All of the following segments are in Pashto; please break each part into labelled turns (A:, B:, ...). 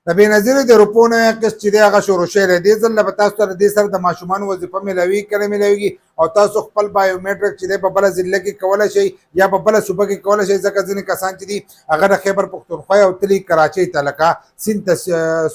A: د بېنظیرې د روپو نوی قسط چې دی هغه شروع شوی دی. دې ځل به تاسو ته د دې سره د ماشومانو وظیفه میلاوي کله میلاویږي او تاسو خپل بایومیټرک چې دی په بله ضلع کې کولی شئ یا په بله صوبه کې کولی شئ. ځکه ځینې کسان چې دي هغه د خیبر پښتونخوا او تلي کراچۍ ته لکه سیند ته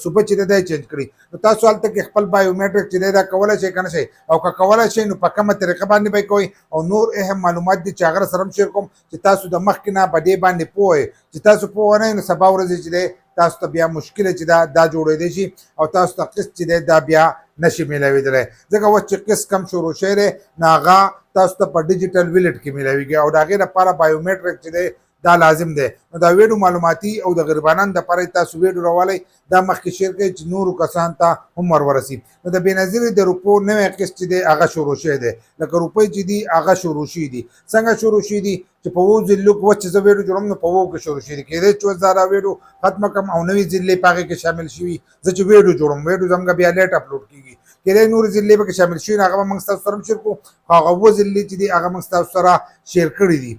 A: صوبه چې دی چینج کړي، نو تاسو هلته کې خپل بایومیټرک چې دی دا کولی شئ که نه شئ، او که کولی شئ نو په کومه طریقه باندې به یې کوئ. او نور اهم معلومات دي چې هغه سره هم شیر کوم چې تاسو د مخکې نه په دې باندې پوه یئ. چې تاسو پوه نه یئ نو سبا ورځې چې دی تاسو ته بیا مشکله چې دا جوړېدی شي او تاسو ته قسط چې دی دا بیا نشي میلاوېدلی. ځکه اوس چې قسط کم شروع شوی دی نو هغه تاسو ته په ډیجیټل ویلټ کې میلاویږي او د هغې لپاره بایومیټرک چې دی دا لازم دی. نو دا ویډیو معلوماتي او د غریبانان دپاره تاسو ویډیو راوالی دا مخکې شیر کړئ چې نورو کسان ته هم ورورسي. نو د بېنظیرې د روپو نوی قسط چې دی هغه شروع شوی دی. لکه روپۍ چې دي هغه شروع شوي دي. څنګه شروع شوي دي چې په 7 ضلعو کې اوس چې زه ویډیو جوړوم نو په 7 کې شروع شوي دي. کېدای چې اوس دا ویډیو ختمه کړم او نوې ضلعې په هغې کې شامل شوي. زه چې ویډیو جوړوم ویډیو زموږ بیا لیټ اپلوډ کېږي. کېدای نورې ضلعې پکې شامل شوي نو هغه به موږ ستاسو سره هم شیر کړو. خو هغه 7 ضلعې چې دي هغه موږ ستاسو سره شیر کړي دي.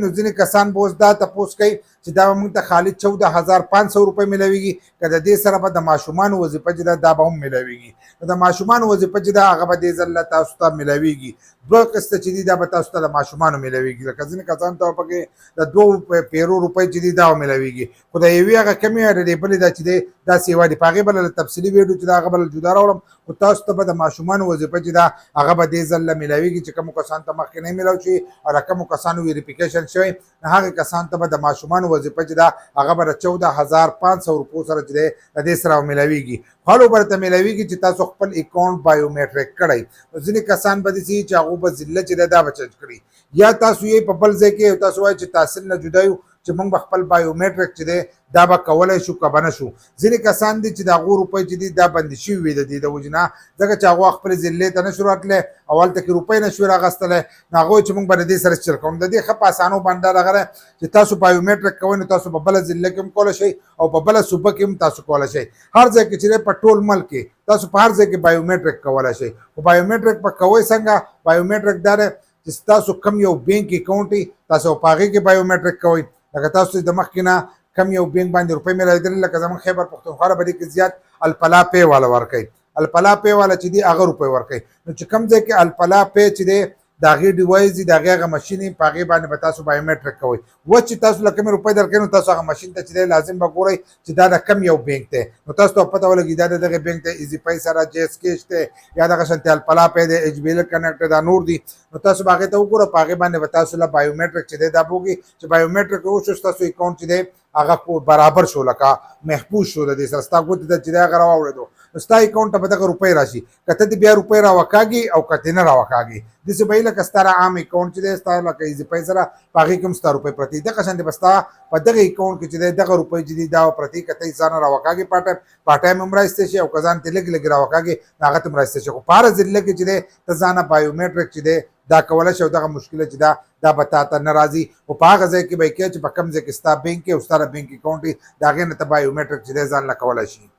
A: نو ځینې کسان به اوس دا تپوس کوي چې دا به موږ ته خالي 14,500 روپۍ میلاویږي که د دې سره به د ماشومانو وظیفه چې ده دا به هم میلاویږي. نو د ماشومانو وظیفه چې ده هغه به دې ځل تاسو ته میلاویږي. 2 قسطه چې دي دا به تاسو ته د ماشومانو میلاویږي. لکه ځینې کسانو ته پکې د 2 پیرو روپۍ چې دي دا به میلاویږي. خو د یوې هغه کمې د دې بلې دا چې دی دا سیوا دي. په هغې بله تفصیلي ویډیو چې ده هغه بله جدا راوړم. خو تاسو ته به د ماشومانو وظیفه چې ده هغه به دې ځل میلاویږي چې کومو کسانو ته مخکې نه میلاو شوي او د کومو کسانو ویریفیکیشن شوی نو هغې کسانو ته به د ماشومانو وظیفه چې ده هغه به د 14,500 روپو سره چې دی د دې سره میلاویږي. هلو به درته میلاویږي چې تاسو خپل اکاونټ بایومیټرک کړئ. نو ځینې کسان به داسې چې هغو به ضلع چې دی دا به چینج کړي یا تاسو یې په بل ځای کې تاسو وایئ چې تحصیل نه جدا یو چې موږ به خپل بایومیټرک چې دی دا به کولی شو که به نه شو. ځینې کسان دي چې د هغو روپۍ چې دي دا بندې شوي وي د دې د وجې نه ځکه چې هغو خپلې ضلعې ته نه شو راتلی او هلته کې روپۍ نه شوې راغستلی نو هغوی چې موږ به د دې سره چل کوو. د دې ښه په اسانو باندې دا دغه دی چې تاسو بایومیټرک کوئ نو تاسو په بله ضلع کې هم کولی شئ او په بله صوبه کې هم تاسو کولی شئ. هر ځای کې چې دی په ټول ملک کې تاسو په هر ځای کې بایومیټرک کولی شئ. خو بایومیټرک به کوئ څنګه؟ بایومیټرک دا دی چې ستاسو کم یو بینک اکاونټ وي تاسو په هغې کې بایومیټرک کوئ. لکه تاسو د مخکې نه کم یو بینک باندې روپۍ میلاوېدلې لکه زموږ خیبر پښتونخوا په دې کې زیات الفلا پی والا ورکوي. الفلا پی والا چې دي هغه روپۍ ورکوي. نو چې کوم ځای کې الفلا پی چې دی د هغې ډیوایس دي د هغې هغه مشین وي په هغې باندې به تاسو بایومیټرک کوئ. اوس چې تاسو له کومې روپۍ درکوي نو تاسو هغه مشین ته چې دی لازم به ګورئ چې دا د کم یو بینک دی. نو تاسو ته پته ولګي دا د دغې بینک دی ایزي پیسه ده جی ایس کیش دی یا دغه شانتې الفلا پی دی ایچ بي ایل کنیکټ دا نور دي. نو تاسو به هغې ته وګوره په هغې باندې به تاسو له بایومیټرک چې دی دا بوږي چې بایومیټرک وشو ستاسو اکاونټ چې دی هغه برابر شو لکه محفوظ شو د دې سره ستا ګوتې ته چې دی هغه راواوړېدو نو ستا اکاونټ ته به دغه روپۍ راشي. که ته دې بیا روپۍ راوکاږي او که دې نه راوکاږي داسې به وي لکه ستا عام اکاونټ چې دی ستا لکه ایزي پی سره په هغې کې هم ستا روپۍ پرتې دي. دغه شانتې به ستا په دغه اکاونټ کې چې دی دغه روپۍ چې دي دا به پرتې که ته یې ځان راوکاږي پارټ ټایم هم رایستی شي او که ځان ته لږ لږ راوکاږي نو هغه ته هم رایستی شي. خو په هره ضلع کې چې دی ته ځانه بایومیټرک چې دی دا کولی شي او دغه مشکله چې دا به تا ته نه راځي. خو په هغه ځای کې به یې کوې چې په کوم ځای کې ستا بینک کې او ستا د بینک اکاونټ وي د هغې نه ته بایومیټرک چې دی ځان له کولی شي.